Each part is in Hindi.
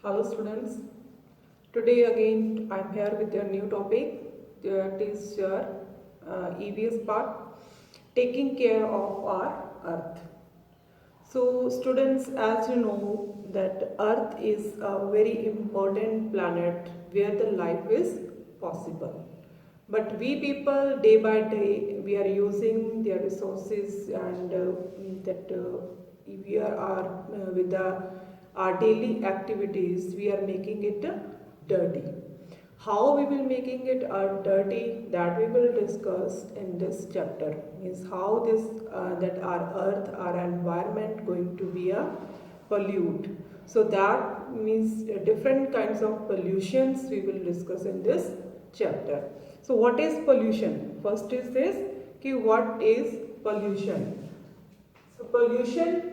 Hello students, today again I am here with a new topic that is your EVS part, taking care of our earth. So students, as you know that earth is a very important planet where the life is possible. But we people day by day we are using their resources and that we are with our daily activities we are making it dirty. How we will making it dirty, that we will discuss in this chapter. Means how this that our earth, our environment going to be a pollute. So that means different kinds of pollutions we will discuss in this chapter. So what is pollution? First is this कि what is pollution? So pollution,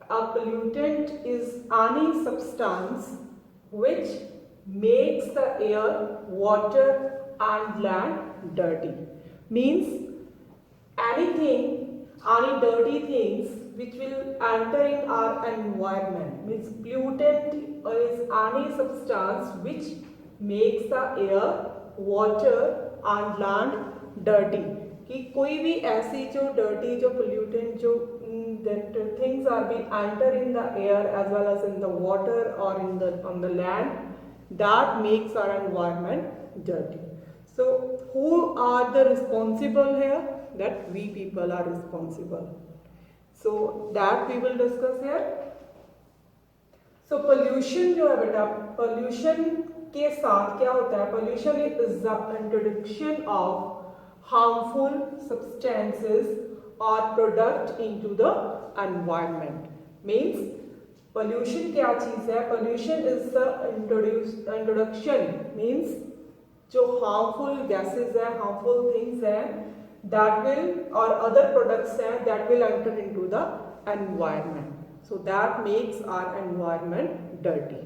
a pollutant is any substance which makes the air, water and land dirty. Means anything, any dirty things which will enter in our environment. Means pollutant is any substance which makes the air, water and land dirty. कि कोई भी ऐसी जो dirty जो pollutant जो that things are being enter in the air as well as in the water or in the on the land that makes our environment dirty. So who are the responsible here? That we people are responsible. So that we will discuss here. So pollution जो है बेटा, pollution के साथ क्या होता है? Pollution is the introduction of harmful substances or product into the environment. Means pollution क्या चीज़ है? Pollution is the introduction means जो harmful gases है, harmful things है, that will or other products हैं that will enter into the environment. So that makes our environment dirty.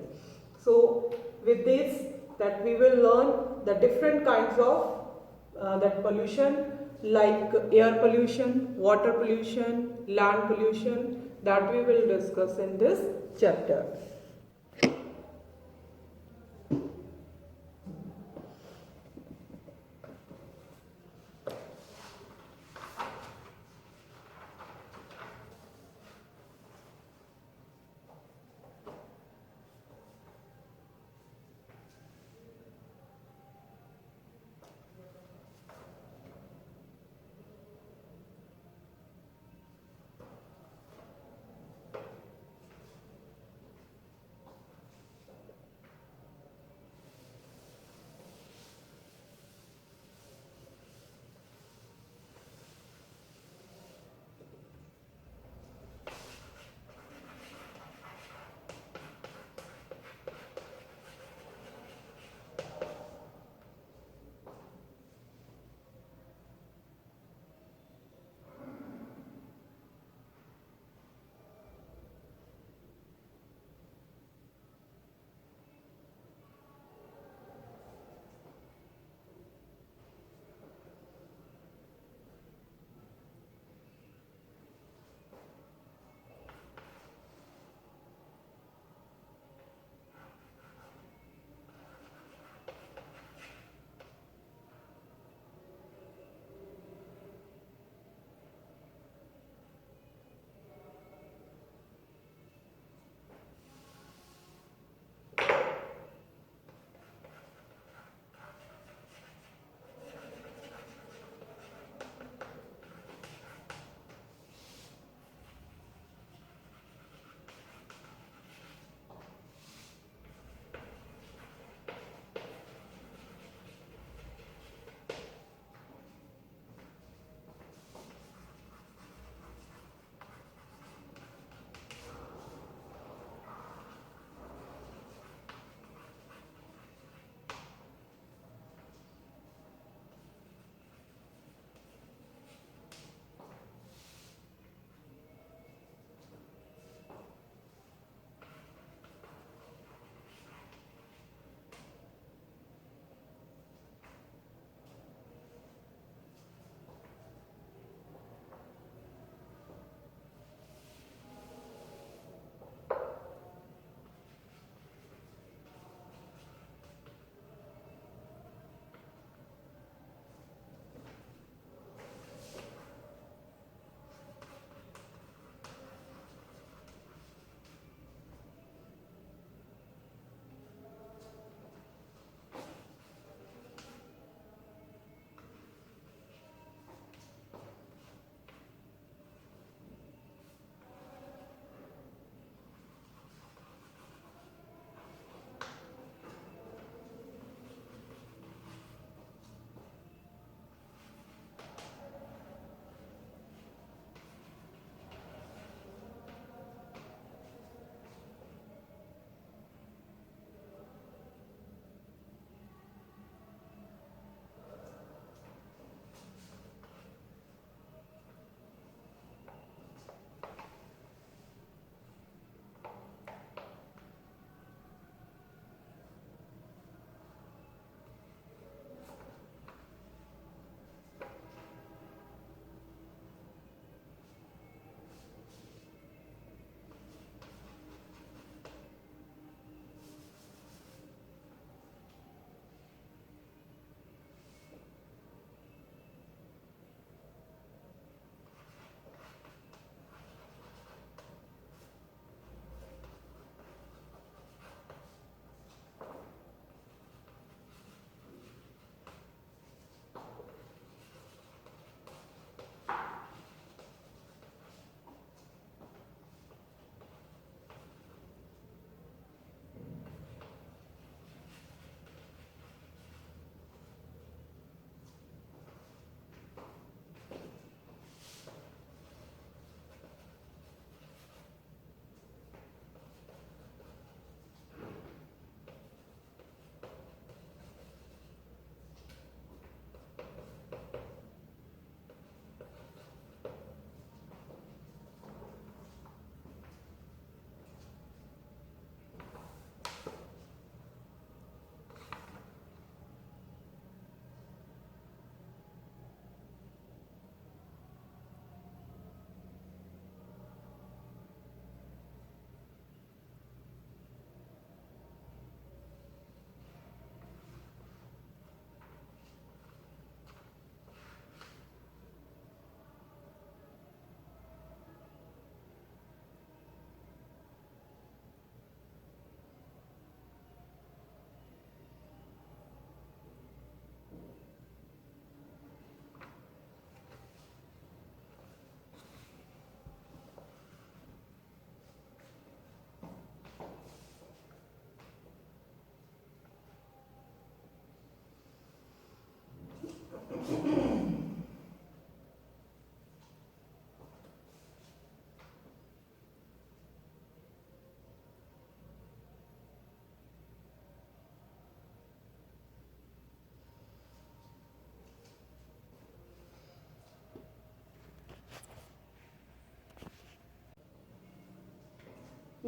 So with this that we will learn the different kinds of that pollution like air pollution, water pollution, land pollution that we will discuss in this chapter.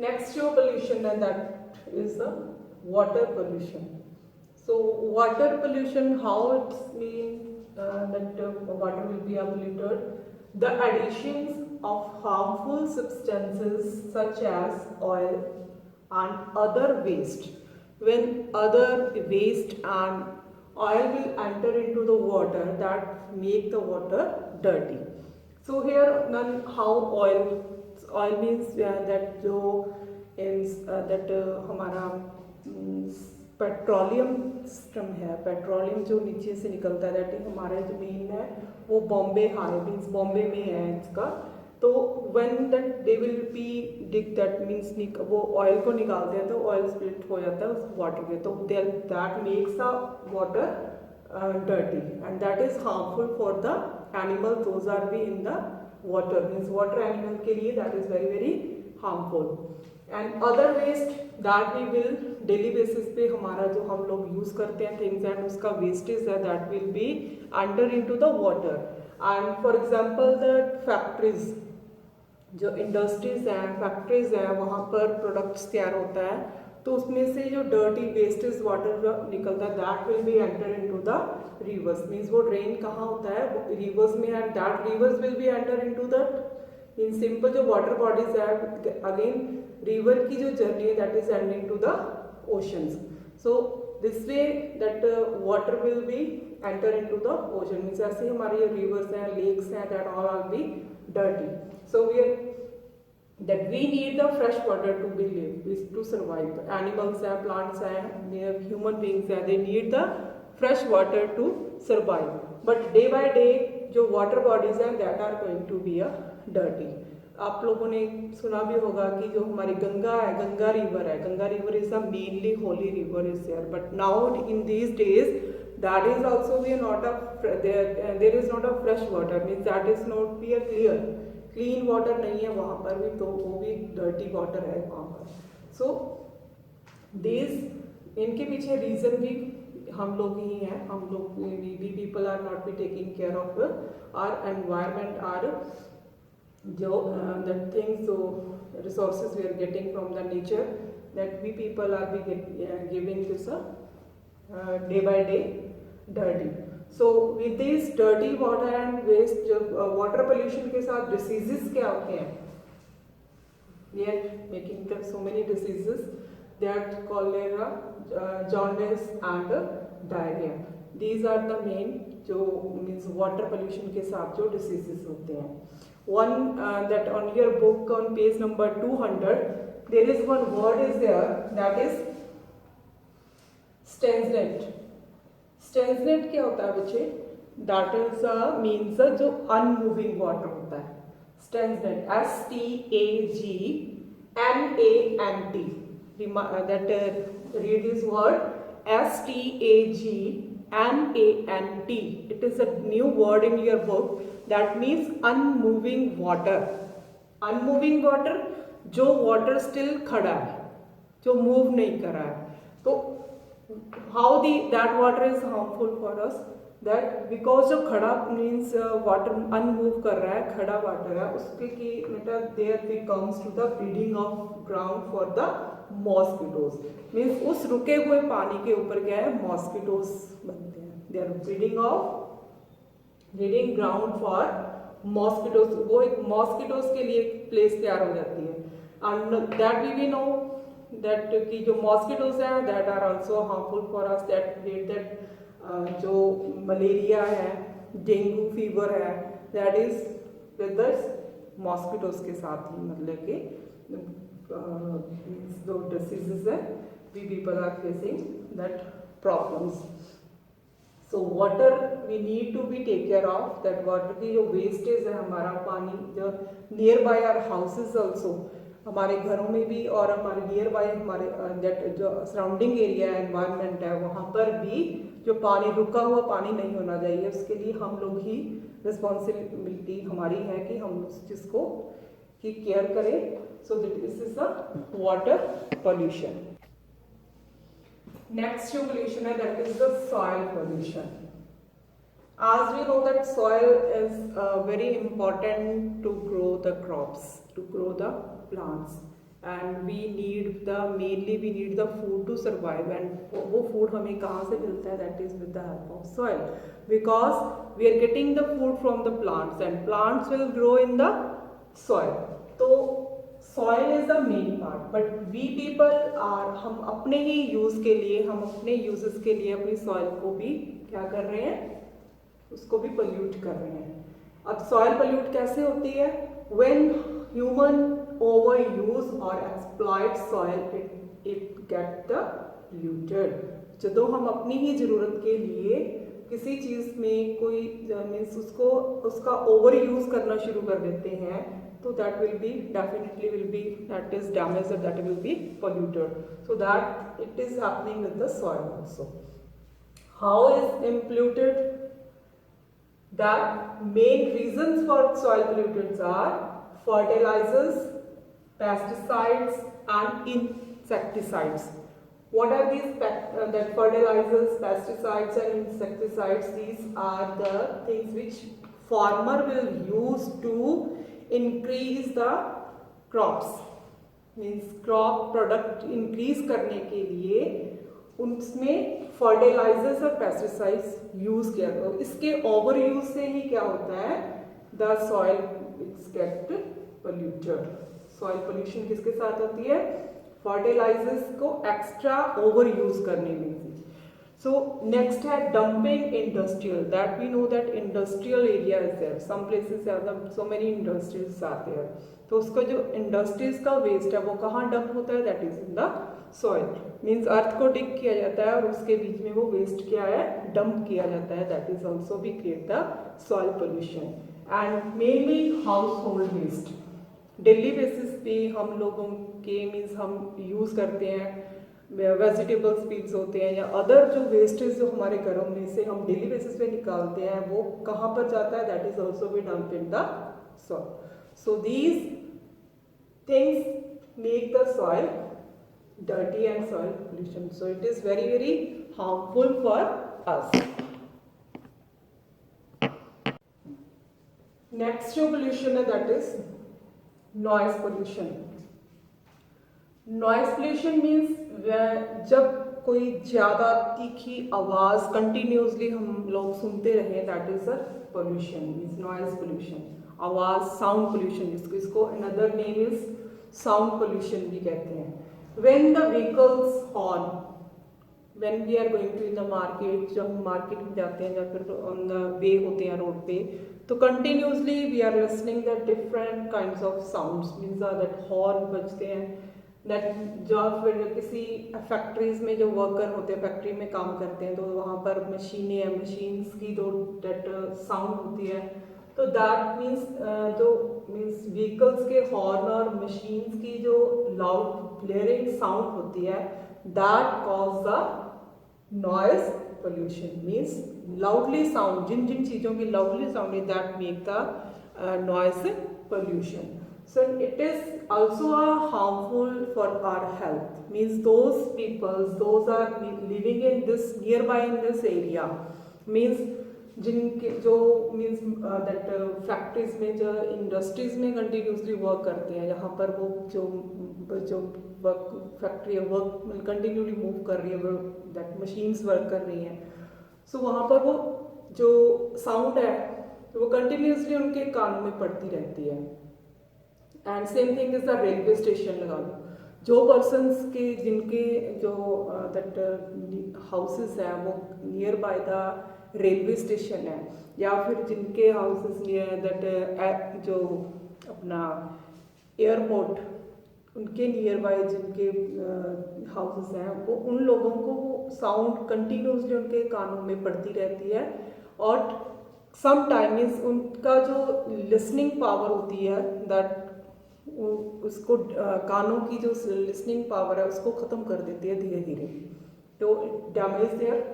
Next जो pollution है that is the water pollution. So water pollution, how it's mean that water will be polluted? The additions of harmful substances such as oil and other waste. When other waste and oil will enter into the water, that make the water dirty. So here none how oil means that जो that हमारा पेट्रोलियम सिस्टम है, पेट्रोलियम जो नीचे से निकलता है, दैट हमारे जो मेन है वो बॉम्बे हाई मीन्स बॉम्बे में है इसका. तो when that they will be dig that means वो ऑयल को निकालते हैं तो ऑयल स्प्लिट हो जाता है उस वाटर में, तो that makes the water dirty and that is harmful for the animal. Those are be in the water means water animal के लिए that is very very harmful. And other waste that we will daily basis पे हमारा जो हम लोग यूज करते हैं things and उसका wastage है that will be under into the water. And for example the factories, जो इंडस्ट्रीज हैं फैक्ट्रीज हैं वहाँ पर प्रोडक्ट्स तैयार होता है, तो उसमें से जो डर्टी वेस्टेज वाटर निकलता है that will be enter into the rivers. Means वो ड्रेन कहाँ होता है रिवर्स में, and that rivers will be enter into that in simple जो वाटर बॉडीज है अगेन रिवर की जो जर्नी है that is ending to the oceans. So this way that water will be enter into the ocean. Means ऐसे हमारे ये रिवर्स हैं लेक्स हैं that all are be dirty. So we are that we need the fresh water to be live to survive. Animals are, plants are, they are human beings are, they need the fresh water to survive. But day by day जो water bodies हैं that are going to be dirty. आप लोगों ने सुना भी होगा कि जो हमारी गंगा है, गंगा रिवर है, Ganga river is a mainly holy river is there, but now in these days that is also we are not a there is not a fresh water, means that is not be a clean water नहीं है वहाँ पर भी, तो वो भी dirty water है वहाँ पर. So these इनके पीछे रीजन भी हम लोग ही हैं, हम लोग we people are not be taking care of our environment, our जो the things जो resources we are getting from the nature that we people are be giving this day by day dirty. So with this dirty water and waste water pollution के साथ diseases क्या होते हैं? We are making the so many diseases that cholera, jaundice and diarrhea. These are the main जो means water pollution के साथ जो diseases होते हैं. One that on your book on page number 200 there is one word is there that is Stanzlet. Stanzlet क्या होता है बच्चे? That is means जो unmoving water होता है. Stanzlet, STAGNANT. That read this word STAGNANT. It is a new word in your book that means unmoving water. Unmoving water जो water still खड़ा है, जो move नहीं कर रहा है. तो how that water is harmful for us? That because जो खड़ा means water unmove कर रहा है, खड़ा water है, उसके की मतलब there becomes to the breeding of ground for the mosquitoes. Means उस रुके हुए पानी के ऊपर क्या है mosquitoes बनते हैं. They are breeding ground for mosquitoes. वो एक mosquitoes के लिए place तैयार हो जाती है. And that we know that कि जो mosquitoes हैं that are also harmful for us, that create that जो मलेरिया है, डेंगू फीवर है, that is with the mosquitoes के साथ ही मतलब कि जो diseases है we people are facing that problems. So water we need to be take care of. That water की जो wastage है हमारा पानी जो nearby our houses also, हमारे घरों में भी और हमारे नियर बाय हमारे दैट जो सराउंडिंग एरिया है एनवायरनमेंट है वहाँ पर भी जो पानी रुका हुआ पानी नहीं होना चाहिए, उसके लिए हम लोग ही रिस्पॉन्सिबिलिटी हमारी है कि हम उस चीज़ को की केयर करें. सो this is the water pollution. Next जो पोल्यूशन है that is the soil pollution. As we know that soil is very important to grow the crops, to grow the plants. And we need the mainly we need the food to survive, and वो फूड हमें कहाँ से मिलता है, that is with the help of soil, because we are getting the food from the plants and plants will grow in the soil. तो soil is the main part, but we people are, हम अपने ही यूज के लिए, हम अपने यूजेस के लिए अपनी सॉइल को भी क्या कर रहे हैं, उसको भी पोल्यूट कर रहे हैं. अब सॉइल पोल्यूट कैसे होती है, when human overuse or exploit soil, it get the polluted. ਜਦੋਂ हम अपनी ही ज़रूरत के लिए किसी चीज़ में कोई मीन्स उसको उसका ओवर यूज़ करना शुरू कर देते हैं, तो that will be definitely will be that is damage, that will B polluted. So that it is happening with the soil also. How is polluted? The main reasons for soil pollutants are fertilizers, pesticides and insecticides. What are these that fertilizers, pesticides and insecticides? These are the things which farmer will use to increase the crops, means crop product increase करने के लिए उसमें फर्टिलाइजर्स और पेस्टिसाइड्स यूज किया जाता है. इसके ओवर यूज से ही क्या होता है, the soil it's get polluted. Soil pollution किसके साथ होती है, फर्टिलाइजर्स को एक्स्ट्रा ओवर यूज करने में. सो नेक्स्ट है dumping industrial, that we know that industrial area is there, some places so many industries are there. तो उसका जो इंडस्ट्रीज का वेस्ट है वो कहाँ डंप होता है, that is in the soil. Means earth को डिग किया जाता है और उसके बीच में वो वेस्ट क्या है, डंप किया जाता है. That is also we create the soil pollution. And mainly household waste, daily basis पे हम लोगों के मीन्स हम यूज़ करते हैं, वेजिटेबल्स पील्स होते हैं या अदर जो वेस्टेज जो हमारे घरों में से हम डेली बेसिस पे निकालते हैं, वो कहाँ पर जाता है, that is also B dump in the soil. So these things make the soil dirty and soil pollution. So it is very very harmful for us. Next जो pollution है that is noise pollution. Noise pollution means जब कोई ज़्यादा तीखी आवाज़ कंटिन्यूसली हम लोग सुनते रहे, that is a pollution, means noise pollution. आवाज़, sound pollution, इसको another name is sound pollution भी कहते हैं. When the vehicles horn, when we are going to in the market, जब हम मार्केट में जाते हैं या फिर on the way होते हैं रोड पे, तो continuously we are listening the different kinds of sounds, means that horn बजते हैं, that जो फिर किसी फैक्ट्रीज में जो वर्कर होते हैं, फैक्ट्री में काम करते हैं, तो वहाँ पर मशीनें हैं, मशीन्स की जो that साउंड होती है, तो दैट मीन्स जो मीन्स व्हीकल्स के हॉर्न और मशीन्स की जो लाउड ब्लेयरिंग साउंड होती है, that cause the noise pollution. Means loudly sound, जिन जिन चीज़ों की लाउडली साउंड है, that make the noise pollution. So it is also harmful for our health. Means those people, those are living in this nearby in this area, means जिनके जो मीन्स दैट फैक्ट्रीज में जो इंडस्ट्रीज में कंटिन्यूसली वर्क करते हैं, जहाँ पर वो जो वर्क फैक्ट्री है वर्क कंटिन्यूसली मूव कर रही है, वो दैट मशीन्स वर्क कर रही हैं, सो वहाँ पर वो जो साउंड है वो कंटिन्यूसली उनके कानों में पड़ती रहती है. And same thing is the railway station. लगा लो जो पर्सनस के जिनके जो दैट हाउसेस हैं वो near by the railway station है, या फिर जिनके हाउसेस नियर दैट जो अपना एयरपोर्ट उनके नियर बाय जिनके हाउसेस हैं, वो उन लोगों को वो साउंड कंटिन्यूसली उनके कानों में पड़ती रहती है. और सम टाइम्स उनका जो लिसनिंग पावर होती है, दैट उसको कानों की जो लिसनिंग पावर है उसको ख़त्म कर देती है धीरे धीरे. तो damage there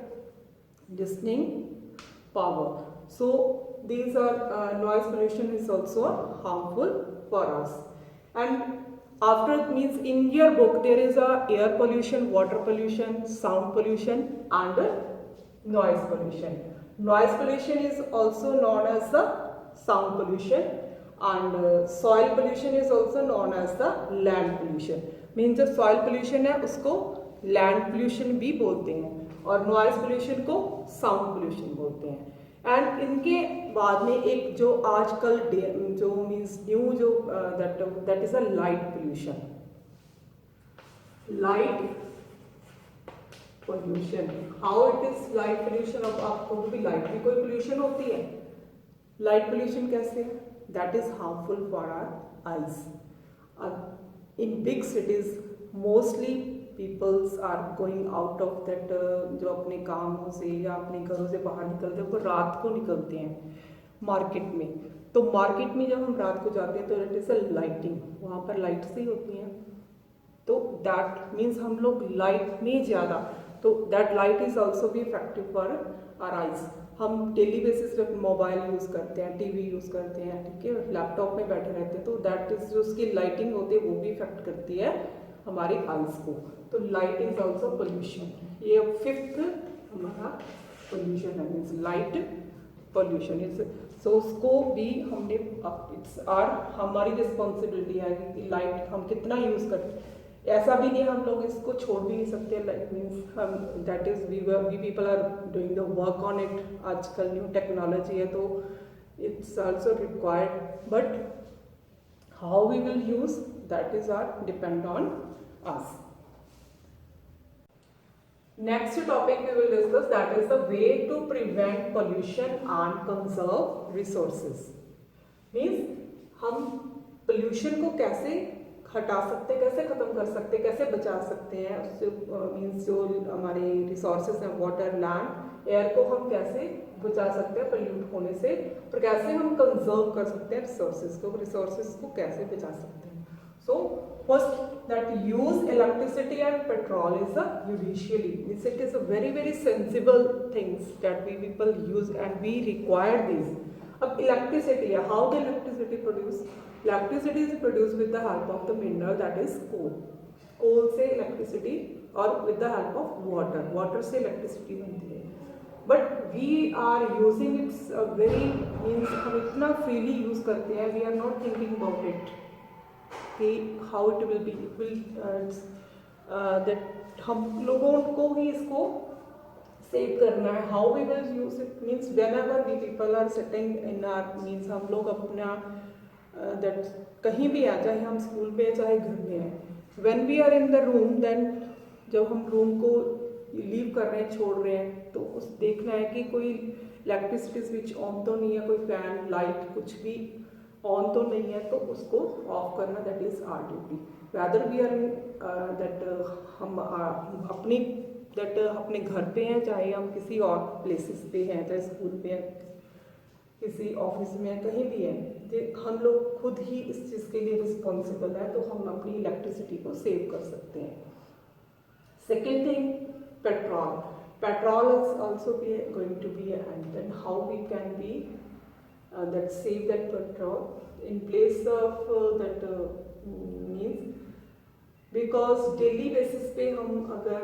listening power. So these are noise pollution is also harmful for us. And after it means in your book there is a air pollution, water pollution, sound pollution and noise pollution. Noise pollution is also known as the sound pollution. And soil pollution is also known as the land pollution. मीन्स जो सॉइल पोल्यूशन है उसको लैंड पोल्यूशन भी बोलते हैं और नॉइज पोल्यूशन को साउंड पोल्यूशन बोलते हैं। एंड इनके बाद में एक जो आजकल जो मीन्स न्यू जो that is a light pollution. Light pollution, how it is light pollution? अब आपको भी लाइट की कोई पोल्यूशन होती है? लाइट पोल्यूशन कैसे है? That is harmful for our eyes. In big cities mostly peoples are going out of that, जो अपने कामों से या अपने घरों से बाहर निकलते हैं वो रात को निकलते हैं मार्केट में। तो मार्केट में जब हम रात को जाते हैं तो इट इज अ लाइटिंग, वहाँ पर लाइट्स ही होती हैं। तो दैट मीन्स हम लोग लाइट में ज़्यादा, तो दैट लाइट इज ऑल्सो भी इफेक्टिव फॉर आवर आइज। हम डेली बेसिस पे मोबाइल यूज़ करते हैं, टीवी यूज़ करते हैं, ठीक है, लैपटॉप में बैठे रहते हैं, तो दैट इज जो उसकी लाइटिंग होती है वो भी इफेक्ट करती है हमारी आइज को। तो लाइट इज ऑल्सो पोल्यूशन। ये फिफ्थ हमारा पोल्यूशन है, मीन्स लाइट पोल्यूशन इज। सो उसको भी हमने इट्स आर हमारी रिस्पॉन्सिबिलिटी है कि लाइट हम कितना यूज़ करते हैं। ऐसा भी नहीं हम लोग इसको छोड़ भी नहीं सकते, लाइक मीन्स हम that is we people are doing the work on it. आजकल न्यू टेक्नोलॉजी है तो it's also required, but how we will use that is are depend on us. Next topic we will discuss, that is the way to prevent pollution and conserve resources. Means हम pollution को कैसे हटा सकते हैं, कैसे खत्म कर सकते हैं, कैसे बचा सकते हैं उससे। मीन्स जो हमारे रिसोर्सेज हैं, वाटर, लैंड, एयर को हम कैसे बचा सकते हैं पोल्यूट होने से, और कैसे हम कंजर्व कर सकते हैं रिसोर्सेज को कैसे बचा सकते हैं। सो first that use electricity and petrol is a judicially, means it is a very sensible things that we people use and we require these. अब electricity है, how the electricity produce? Electricity is produced with the help of the mineral that is coal से electricity, और with the help of water से electricity बनती है। But we are using it very, means हम इतना freely use करते हैं, we are not thinking about it कि how it will be, it will that हम लोगों को ही इसको सेव करना है। How we will use it means whenever we people are sitting in are, means हम लोग अपना दैट कहीं भी है, चाहे हम स्कूल पे हैं चाहे घर में हैं, when we are in the room, then जब हम रूम को लीव कर रहे हैं, छोड़ रहे हैं, तो उस देखना है कि कोई इलेक्ट्रिसिटी स्विच ऑन तो नहीं है, कोई फैन, लाइट कुछ भी ऑन तो नहीं है, तो उसको ऑफ करना, that is our duty. Whether we are that हम अपनी दैट अपने घर पे हैं, चाहे हम किसी और प्लेसेस पे हैं, चाहे स्कूल पे हैं, किसी ऑफिस में है, कहीं भी है, हम लोग खुद ही इस चीज़ के लिए रिस्पॉन्सिबल है, तो हम अपनी इलेक्ट्रिसिटी को सेव कर सकते हैं। Second thing, petrol is also be going to be end then how we can be that save that petrol in place of that means, because daily basis पे हम अगर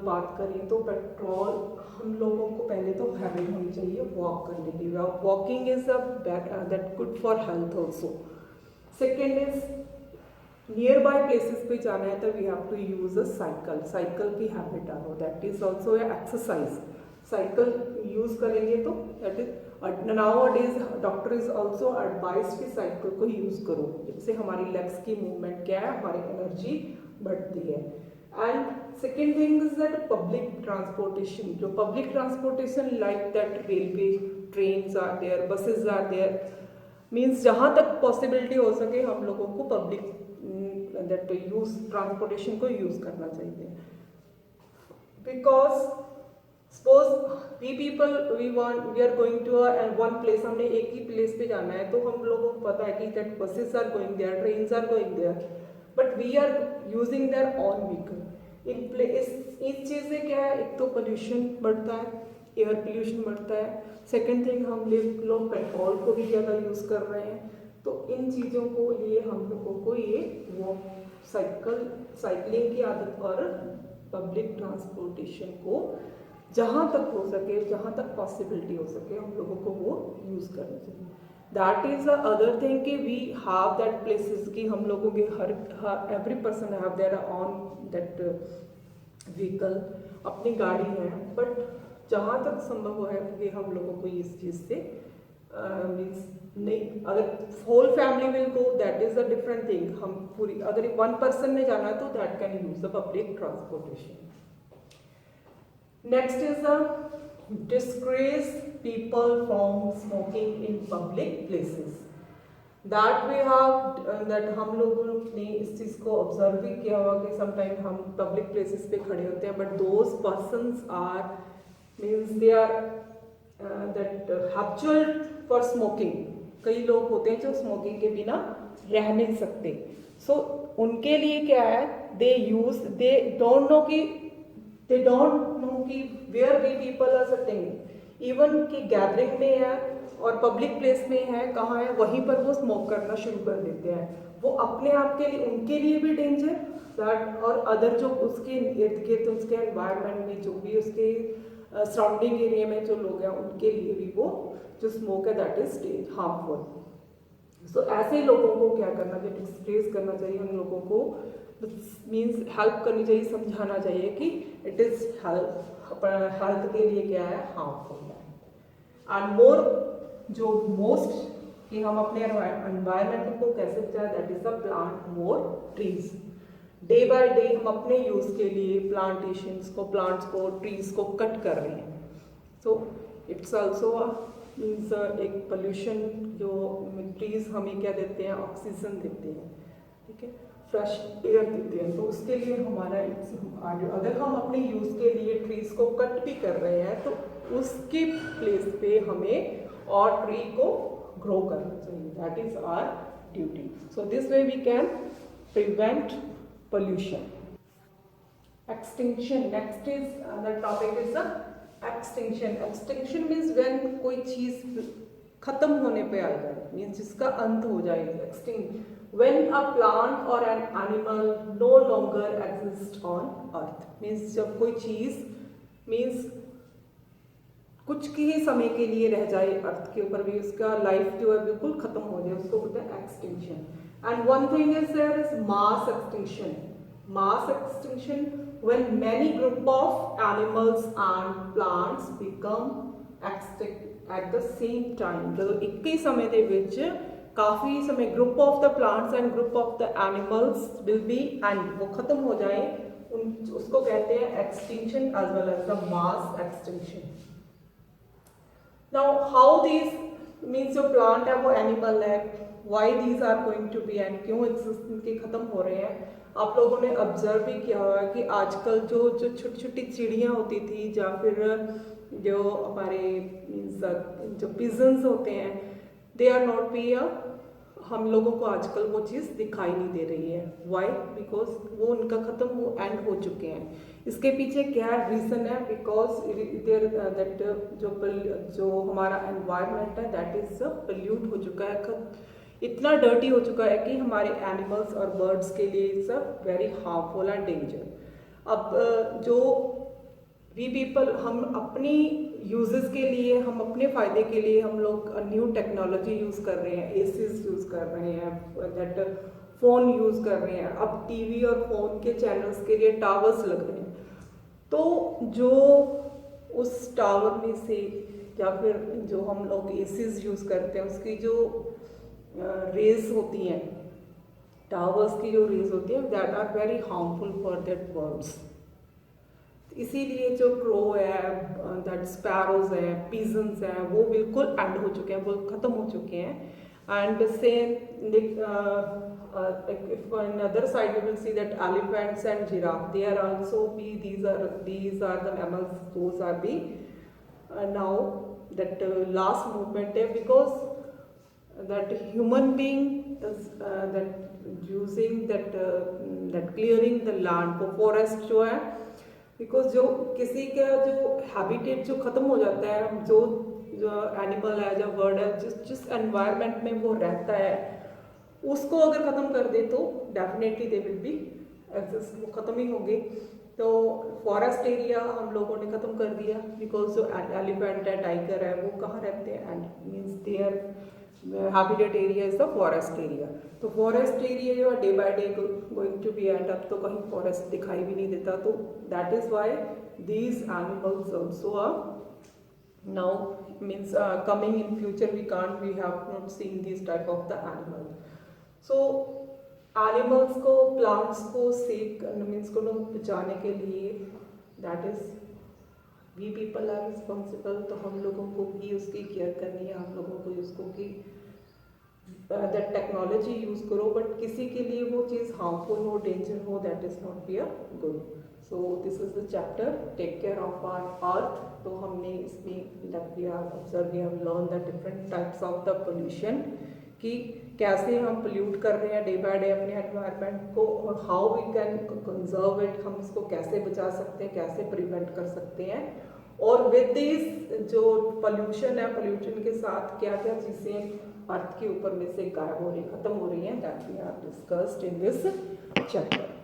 बात करें तो पेट्रोल हम लोगों को पहले तो हैबिट होनी चाहिए वॉक करने की। Walking is that good for health also. Second is nearby places पे जाना है तो we have to use a cycle की हैबिट डालो, that is also a exercise. Cycle use करेंगे तो that is, nowadays doctor is also advise कि साइकिल को यूज करो, जिससे हमारी लेग्स की मूवमेंट क्या है, हमारी एनर्जी बढ़ती है। And second thing is that public transportation, जो public transportation like that railway, trains are there, buses are there, means जहाँ तक पॉसिबिलिटी हो सके हम लोगों को पब्लिक दैट यूज ट्रांसपोर्टेशन को यूज करना चाहिए। Because suppose we are going to one place, हमने एक ही प्लेस पे जाना है, तो हम लोगों को पता है कि that buses are going there, trains are going there, but we are using their own vehicle. इस चीज़ से क्या है, एक तो पोल्यूशन बढ़ता है, एयर पोल्यूशन बढ़ता है, सेकेंड थिंग हम लोग पेट्रोल को भी ज़्यादा यूज़ कर रहे हैं। तो इन चीज़ों को लिए हम लोगों को ये वो साइकिलिंग की आदत और पब्लिक ट्रांसपोर्टेशन को जहाँ तक हो सके, जहाँ तक पॉसिबिलिटी हो सके हम लोगों को वो यूज़ करना चाहिए। That is the other thing कि वी हैव दैट प्लेसेस कि हम लोगों के हर every person have there on that vehicle, अपनी गाड़ी है, बट जहाँ तक संभव है कि हम लोगों को इस चीज़ से मीन्स नहीं, अगर whole family will go that is a different thing, हम पूरी अगर वन पर्सन ने जाना तो that can use the public transportation. Next is the discourage people from smoking in public places. That we have that हम लोगों ने इस चीज़ को ऑब्जर्व भी किया होगा कि समटाइम हम पब्लिक प्लेसेस पे खड़े होते हैं, but those persons are means they are that habitual for smoking. कई लोग होते हैं जो स्मोकिंग के बिना रह नहीं सकते, सो उनके लिए क्या है, they use they don't know कि where we people are sitting, even कि गैदरिंग में है और पब्लिक प्लेस में है, कहाँ है, वहीं पर वो स्मोक करना शुरू कर देते हैं। वो अपने आप के लिए, उनके लिए भी डेंजर दैट, और अदर जो उसके इर्द गिर्द उसके एनवायरनमेंट में जो भी उसके सराउंडिंग एरिया में जो लोग हैं उनके लिए भी वो जो स्मोक है दैट इज हार्मफुल। सो ऐसे लोगों को क्या करना चाहिए, डिस्करेज करना चाहिए, उन लोगों को मीन्स हेल्प करनी चाहिए, समझाना चाहिए कि इट इज हेल्थ के लिए क्या है, हार्मफुल है। एंड मोर जो मोस्ट कि हम अपने एनवायरनमेंट को कैसे बचाएं, that is the plant more trees. Day by day हम अपने यूज के लिए प्लांटेशंस को, प्लांट्स को, ट्रीज को कट कर रहे हैं। सो इट्स ऑल्सो मीन्स एक पोल्यूशन, जो ट्रीज हमें क्या देते हैं, ऑक्सीजन देते हैं, ठीक है, फ्रेश एयर देते हैं। तो उसके लिए हमारा अगर हम अपने यूज़ के लिए ट्रीज को कट भी कर रहे हैं तो उसके प्लेस पे हमें और ट्री को ग्रो करना चाहिए, that is our duty. So this way we can prevent pollution. Extinction, next is the topic is the extinction. Extinction means when कोई चीज खत्म होने पे आ जाए, मीन्स जिसका अंत हो जाए, extinct। When a plant or an animal no longer exists on earth, means जब कोई चीज मीन्स कुछ ही समय के लिए रह जाए अर्थ के ऊपर भी, उसका लाइफ जो है बिल्कुल खत्म हो जाए, उसको बोलते हैं extinction. And one thing is there is mass extinction. Mass extinction when many group of animals and plants become extinct at the same time. तो एक ही समय दे विच काफी समय group of the plants and group of the animals will be and वो खत्म हो जाए, उसको कहते हैं extinction as well as the mass extinction. Now how these means जो प्लांट है वो एनिमल है, why these are going to be end क्यों एग्जिस्ट के खत्म हो रहे हैं। आप लोगों ने ऑब्जर्व भी किया होगा कि आजकल जो छोटी छोटी चिड़ियाँ होती थी या फिर जो हमारे मीन्स जो पिजन्स होते हैं, दे आर नॉट बी हम लोगों को आजकल वो चीज़ दिखाई नहीं दे रही है। वाई? बिकॉज वो उनका ख़त्म वो एंड हो चुके हैं। इसके पीछे क्या रीज़न है? बिकॉज देयर दैट जो हमारा एनवायरनमेंट है दैट इज पोल्यूट हो चुका है, इतना डर्टी हो चुका है कि हमारे एनिमल्स और बर्ड्स के लिए it's a very harmful and danger. अब जो वी पीपल हम अपनी यूजेस के लिए, हम अपने फ़ायदे के लिए हम लोग न्यू टेक्नोलॉजी यूज़ कर रहे हैं, एसीज यूज़ कर रहे हैं, दैट फ़ोन यूज़ कर रहे हैं, अब टीवी और फ़ोन के चैनल्स के लिए टावर्स लग रहे हैं। तो जो उस टावर में से या फिर जो हम लोग एसीज यूज़ करते हैं उसकी जो रेज होती हैं, टावर्स की जो रेज होती है that are very harmful for that birds. इसीलिए जो क्रो है, दैट स्पैरोज है, पिजन्स हैं, वो बिल्कुल एंड हो चुके हैं, वो ख़त्म हो चुके हैं। And same if on other side you will see that elephants and giraffe, they are also be these are the mammals, those are the now that last movement है, because that human being is that using that clearing the land for forest जो है, बिकॉज जो किसी का जो हैबिटेट जो ख़त्म हो जाता है, जो एनिमल है, जो बर्ड है, जिस एनवायरनमेंट में वो रहता है उसको अगर ख़त्म कर दे तो definitely they will be exist, वो ख़त्म ही होंगे। तो फॉरेस्ट एरिया हम लोगों ने ख़त्म कर दिया, बिकॉज जो एलिफेंट है, टाइगर है, वो कहाँ रहते हैं, and means their habitat area is the forest area. तो फॉरेस्ट एरिया जो है day by day going to be end up, तो कहीं फॉरेस्ट दिखाई भी नहीं देता, तो that is why these animals also are now means coming in future we have not seen this type of the animal. So animals को plants को सेव मीन्स को बचाने के लिए that is we people are responsible. तो हम लोगों को भी उसकी केयर करनी है, हम लोगों को उसको की दैट टेक्नोलॉजी यूज करो, बट किसी के लिए वो चीज़ हार्मफुल हो, डेंजर हो, that is not be a good. So this is the chapter take care of our earth. तो हमने इसमें learn the different types of the pollution, कि कैसे हम पोल्यूट कर रहे हैं डे बाय डे अपने एनवायरनमेंट को, और how we can conserve it, हम इसको कैसे बचा सकते हैं, कैसे प्रिवेंट कर सकते हैं, और विद दिस जो पोल्यूशन है, पोल्यूशन के साथ क्या क्या चीज़ें अर्थ के ऊपर में से गायब हो रही, खत्म हो रही हैं, that we have discussed in this chapter.